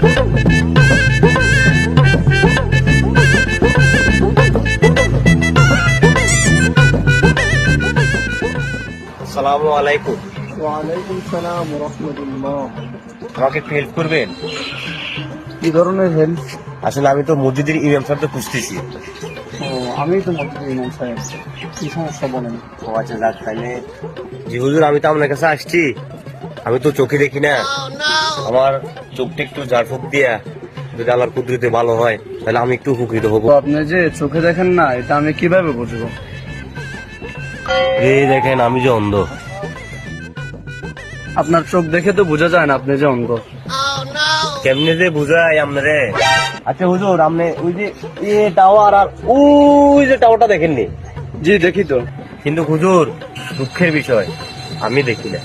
আসসালামু আলাইকুম। ওয়ালাইকুম সালাম ওয়া রাহমাতুল্লাহ। আমাকে একটু হেল্প করবেন? কি ধরনের হেল্প? আসলে আমি তো মসজিদের ইমাম সাহেবকে খুঁজতেছি। ও, আমি তো মসজিদের ইমাম সাহেব। কি সমস্যা বলেন? ও আচ্ছা, যাক তাহলে। জি হুজুর, আমি তো আপনার কাছে আসছি। আমি তো চোখে দেখি না, আমার চোখটা একটু ঝাড়ফুঁক দিয়া যদি আল্লাহর কুদরতে ভালো হয় তাহলে আমি একটু উপকৃত হবো। তো আপনি যে চোখে দেখেন না, এটা আমি কিভাবে বুঝবো? এই দেখেন, আমি যে অন্ধ। আপনার চোখ দেখে তো বোঝা যায় না আপনি যে অন্ধ। কেমনে যে বুঝাই আপনারে? আচ্ছা হুজুর, আপনি ওই যে টাওয়ার আর ওই যে টাওয়ারটা দেখেননি? জি দেখি তো। কিন্তু হুজুর, দুঃখের বিষয় আমি দেখি না।